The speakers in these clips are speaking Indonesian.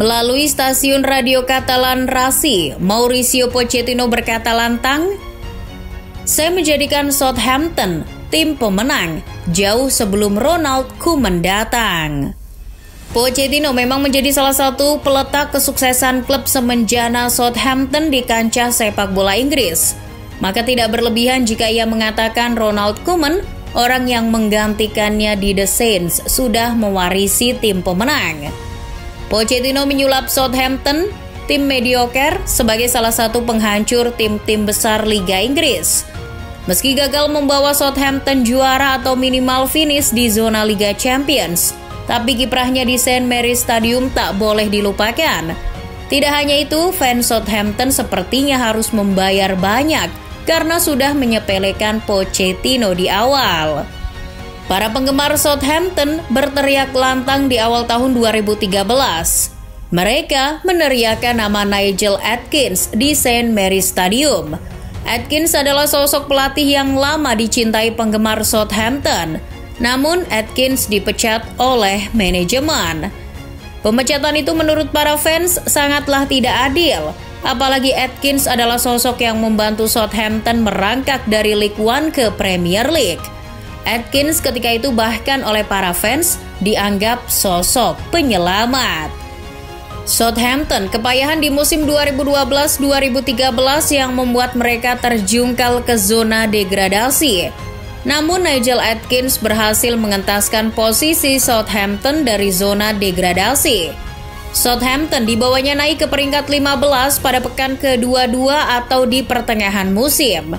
Melalui stasiun radio Katalan Rasi, Mauricio Pochettino berkata lantang, "Saya menjadikan Southampton tim pemenang jauh sebelum Ronald Koeman datang." Pochettino memang menjadi salah satu peletak kesuksesan klub semenjana Southampton di kancah sepak bola Inggris. Maka tidak berlebihan jika ia mengatakan Ronald Koeman, orang yang menggantikannya di The Saints, sudah mewarisi tim pemenang. Pochettino menyulap Southampton, tim mediocre, sebagai salah satu penghancur tim-tim besar Liga Inggris. Meski gagal membawa Southampton juara atau minimal finish di zona Liga Champions, tapi kiprahnya di St. Mary's Stadium tak boleh dilupakan. Tidak hanya itu, fans Southampton sepertinya harus membayar banyak karena sudah menyepelekan Pochettino di awal. Para penggemar Southampton berteriak lantang di awal tahun 2013. Mereka meneriakkan nama Nigel Adkins di St. Mary's Stadium. Adkins adalah sosok pelatih yang lama dicintai penggemar Southampton. Namun Adkins dipecat oleh manajemen. Pemecatan itu menurut para fans sangatlah tidak adil. Apalagi Adkins adalah sosok yang membantu Southampton merangkak dari League One ke Premier League. Adkins ketika itu bahkan oleh para fans dianggap sosok penyelamat. Southampton kepayahan di musim 2012-2013 yang membuat mereka terjungkal ke zona degradasi. Namun Nigel Adkins berhasil mengentaskan posisi Southampton dari zona degradasi. Southampton dibawanya naik ke peringkat 15 pada pekan ke-22 atau di pertengahan musim.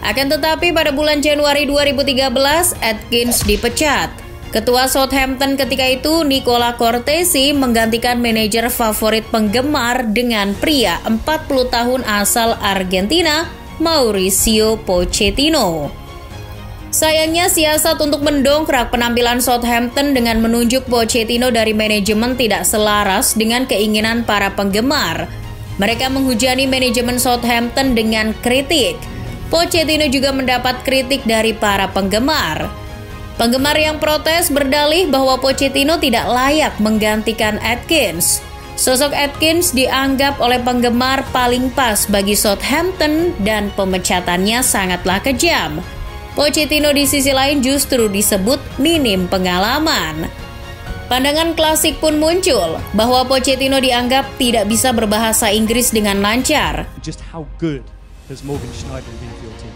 Akan tetapi pada bulan Januari 2013, Adkins dipecat. Ketua Southampton ketika itu, Nicola Cortesi, menggantikan manajer favorit penggemar dengan pria 40 tahun asal Argentina, Mauricio Pochettino. Sayangnya siasat untuk mendongkrak penampilan Southampton dengan menunjuk Pochettino dari manajemen tidak selaras dengan keinginan para penggemar. Mereka menghujani manajemen Southampton dengan kritik. Pochettino juga mendapat kritik dari para penggemar. Penggemar yang protes berdalih bahwa Pochettino tidak layak menggantikan Adkins. Sosok Adkins dianggap oleh penggemar paling pas bagi Southampton dan pemecatannya sangatlah kejam. Pochettino di sisi lain justru disebut minim pengalaman. Pandangan klasik pun muncul bahwa Pochettino dianggap tidak bisa berbahasa Inggris dengan lancar. Just how good has Morgan Schneider been for your team?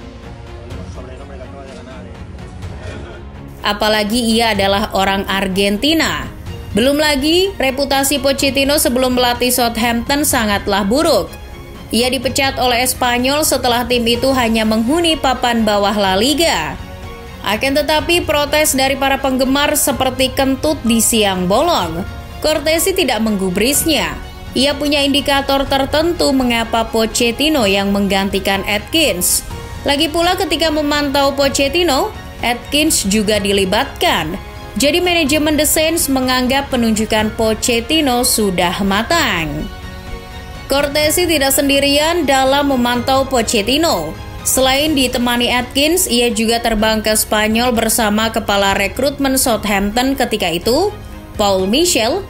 Apalagi ia adalah orang Argentina. Belum lagi, reputasi Pochettino sebelum melatih Southampton sangatlah buruk. Ia dipecat oleh Espanyol setelah tim itu hanya menghuni papan bawah La Liga. Akan tetapi protes dari para penggemar seperti kentut di siang bolong. Cortesi tidak menggubrisnya. Ia punya indikator tertentu mengapa Pochettino yang menggantikan Adkins. Lagi pula ketika memantau Pochettino, Adkins juga dilibatkan. Jadi manajemen The Saints menganggap penunjukan Pochettino sudah matang. Cortesi tidak sendirian dalam memantau Pochettino. Selain ditemani Adkins, ia juga terbang ke Spanyol bersama kepala rekrutmen Southampton ketika itu, Paul Michel,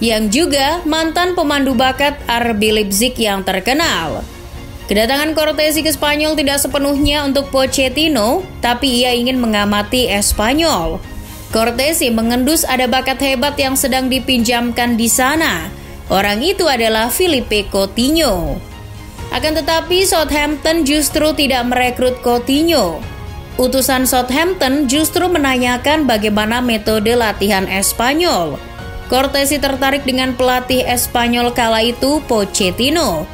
yang juga mantan pemandu bakat RB Leipzig yang terkenal. Kedatangan Cortesi ke Spanyol tidak sepenuhnya untuk Pochettino, tapi ia ingin mengamati Espanyol. Cortesi mengendus ada bakat hebat yang sedang dipinjamkan di sana. Orang itu adalah Philippe Coutinho. Akan tetapi Southampton justru tidak merekrut Coutinho. Utusan Southampton justru menanyakan bagaimana metode latihan Espanyol. Cortesi tertarik dengan pelatih Espanyol kala itu, Pochettino.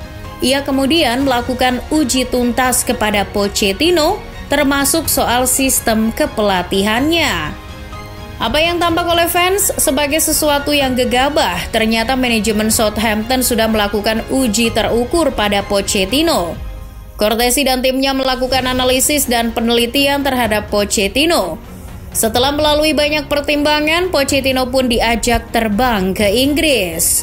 Ia kemudian melakukan uji tuntas kepada Pochettino, termasuk soal sistem kepelatihannya. Apa yang tampak oleh fans sebagai sesuatu yang gegabah, ternyata manajemen Southampton sudah melakukan uji terukur pada Pochettino. Cortesi dan timnya melakukan analisis dan penelitian terhadap Pochettino. Setelah melalui banyak pertimbangan, Pochettino pun diajak terbang ke Inggris.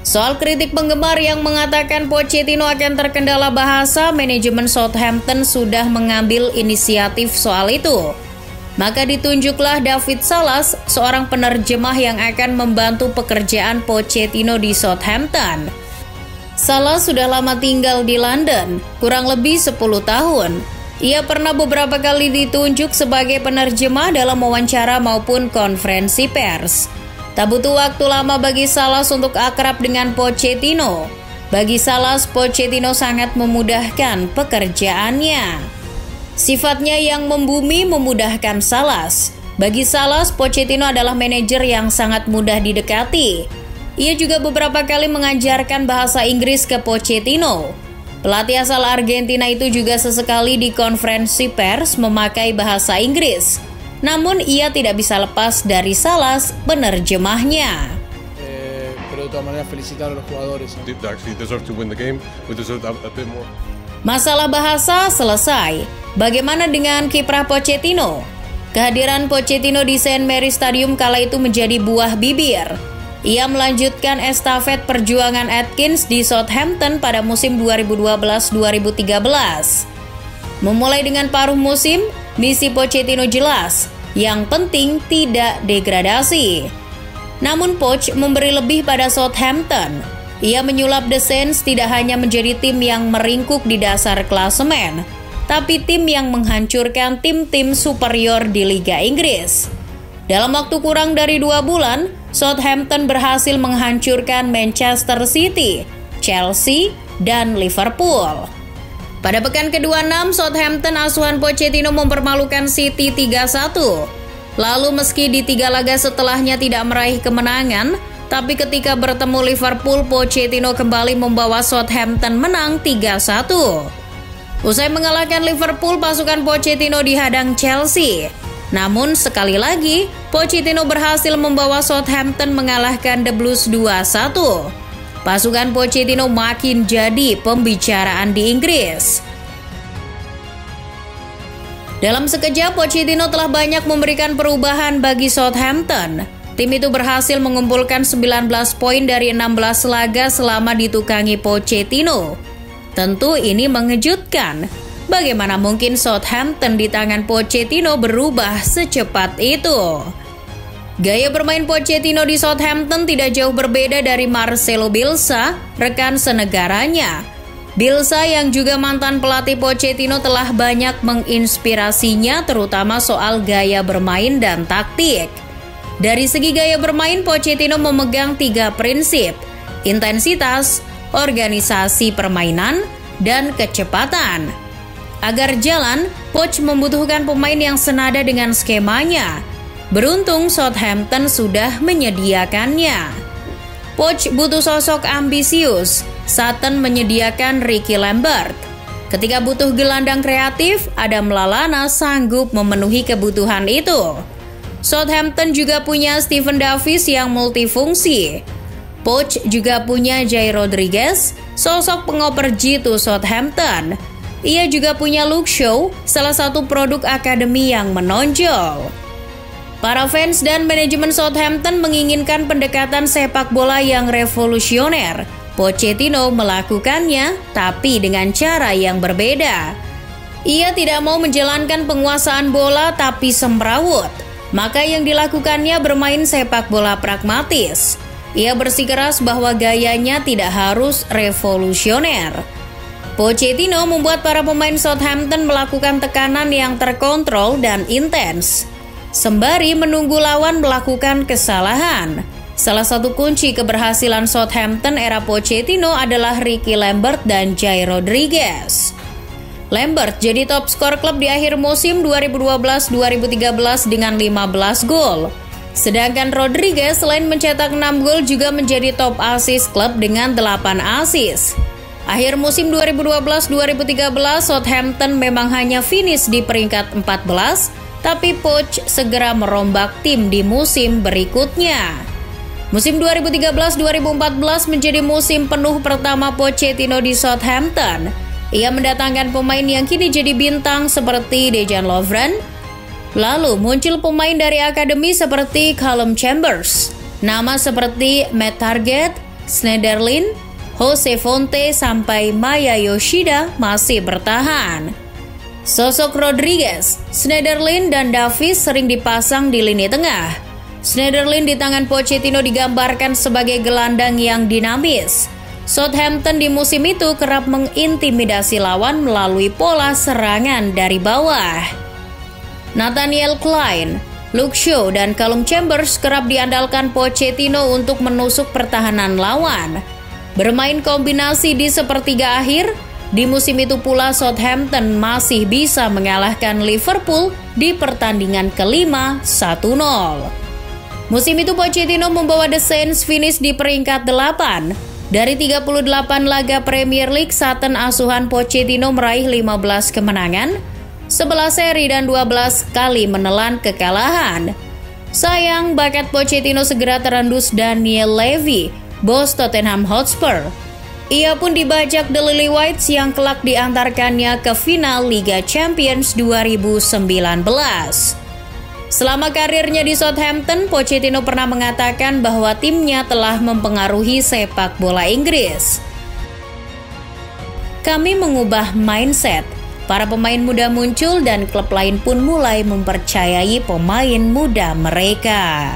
Soal kritik penggemar yang mengatakan Pochettino akan terkendala bahasa, manajemen Southampton sudah mengambil inisiatif soal itu. Maka ditunjuklah David Salas, seorang penerjemah yang akan membantu pekerjaan Pochettino di Southampton. Salas sudah lama tinggal di London, kurang lebih 10 tahun. Ia pernah beberapa kali ditunjuk sebagai penerjemah dalam wawancara maupun konferensi pers. Tak butuh waktu lama bagi Salas untuk akrab dengan Pochettino. Bagi Salas, Pochettino sangat memudahkan pekerjaannya. Sifatnya yang membumi memudahkan Salas. Bagi Salas, Pochettino adalah manajer yang sangat mudah didekati. Ia juga beberapa kali mengajarkan bahasa Inggris ke Pochettino. Pelatih asal Argentina itu juga sesekali di konferensi pers memakai bahasa Inggris. Namun ia tidak bisa lepas dari Salas, penerjemahnya. Pero de todas maneras felicitar a los jugadores. Actually deserve to win the game. We deserve a bit more. Masalah bahasa selesai. Bagaimana dengan kiprah Pochettino? Kehadiran Pochettino di St. Mary's Stadium kala itu menjadi buah bibir. Ia melanjutkan estafet perjuangan Atkins di Southampton pada musim 2012-2013. Memulai dengan paruh musim, misi Pochettino jelas. Yang penting tidak degradasi. Namun Poch memberi lebih pada Southampton. Ia menyulap The Saints tidak hanya menjadi tim yang meringkuk di dasar klasemen, tapi tim yang menghancurkan tim-tim superior di Liga Inggris. Dalam waktu kurang dari 2 bulan, Southampton berhasil menghancurkan Manchester City, Chelsea, dan Liverpool. Pada pekan ke-26, Southampton asuhan Pochettino mempermalukan City 3-1. Lalu meski di 3 laga setelahnya tidak meraih kemenangan, tapi ketika bertemu Liverpool, Pochettino kembali membawa Southampton menang 3-1. Usai mengalahkan Liverpool, pasukan Pochettino dihadang Chelsea. Namun sekali lagi, Pochettino berhasil membawa Southampton mengalahkan The Blues 2-1. Pasukan Pochettino makin jadi pembicaraan di Inggris. Dalam sekejap, Pochettino telah banyak memberikan perubahan bagi Southampton. Tim itu berhasil mengumpulkan 19 poin dari 16 laga selama ditukangi Pochettino. Tentu ini mengejutkan. Bagaimana mungkin Southampton di tangan Pochettino berubah secepat itu? Gaya bermain Pochettino di Southampton tidak jauh berbeda dari Marcelo Bielsa, rekan senegaranya. Bielsa yang juga mantan pelatih Pochettino telah banyak menginspirasinya terutama soal gaya bermain dan taktik. Dari segi gaya bermain, Pochettino memegang 3 prinsip: intensitas, organisasi permainan, dan kecepatan. Agar jalan, Poch membutuhkan pemain yang senada dengan skemanya. Beruntung Southampton sudah menyediakannya. Poch butuh sosok ambisius. Sutton menyediakan Ricky Lambert. Ketika butuh gelandang kreatif, Adam Lallana sanggup memenuhi kebutuhan itu. Southampton juga punya Steven Davis yang multifungsi. Poch juga punya Jay Rodriguez, sosok pengoper jitu Southampton. Ia juga punya Luke Shaw, salah satu produk akademi yang menonjol. Para fans dan manajemen Southampton menginginkan pendekatan sepak bola yang revolusioner. Pochettino melakukannya, tapi dengan cara yang berbeda. Ia tidak mau menjalankan penguasaan bola tapi semrawut. Maka yang dilakukannya bermain sepak bola pragmatis. Ia bersikeras bahwa gayanya tidak harus revolusioner. Pochettino membuat para pemain Southampton melakukan tekanan yang terkontrol dan intens, sembari menunggu lawan melakukan kesalahan. Salah satu kunci keberhasilan Southampton era Pochettino adalah Ricky Lambert dan Jay Rodriguez. Lambert jadi top skor klub di akhir musim 2012-2013 dengan 15 gol. Sedangkan Rodriguez selain mencetak 6 gol juga menjadi top assist klub dengan 8 assist. Akhir musim 2012-2013 Southampton memang hanya finish di peringkat 14, tapi Poch segera merombak tim di musim berikutnya. Musim 2013-2014 menjadi musim penuh pertama Pochettino di Southampton. Ia mendatangkan pemain yang kini jadi bintang seperti Dejan Lovren. Lalu muncul pemain dari akademi seperti Callum Chambers. Nama seperti Matt Targett, Schneiderlin, Jose Fonte sampai Maya Yoshida masih bertahan. Sosok Rodriguez, Schneiderlin, dan Davies sering dipasang di lini tengah. Schneiderlin di tangan Pochettino digambarkan sebagai gelandang yang dinamis. Southampton di musim itu kerap mengintimidasi lawan melalui pola serangan dari bawah. Nathaniel Clyne, Luke Shaw, dan Callum Chambers kerap diandalkan Pochettino untuk menusuk pertahanan lawan. Bermain kombinasi di sepertiga akhir, di musim itu pula Southampton masih bisa mengalahkan Liverpool di pertandingan kelima 1-0. Musim itu Pochettino membawa The Saints finish di peringkat 8. Dari 38 laga Premier League, Sutton asuhan Pochettino meraih 15 kemenangan, 11 seri, dan 12 kali menelan kekalahan. Sayang, bakat Pochettino segera terendus Daniel Levy, bos Tottenham Hotspur. Ia pun dibajak The Lily-Whites yang kelak diantarkannya ke final Liga Champions 2019. Selama karirnya di Southampton, Pochettino pernah mengatakan bahwa timnya telah mempengaruhi sepak bola Inggris. Kami mengubah mindset. Para pemain muda muncul dan klub lain pun mulai mempercayai pemain muda mereka.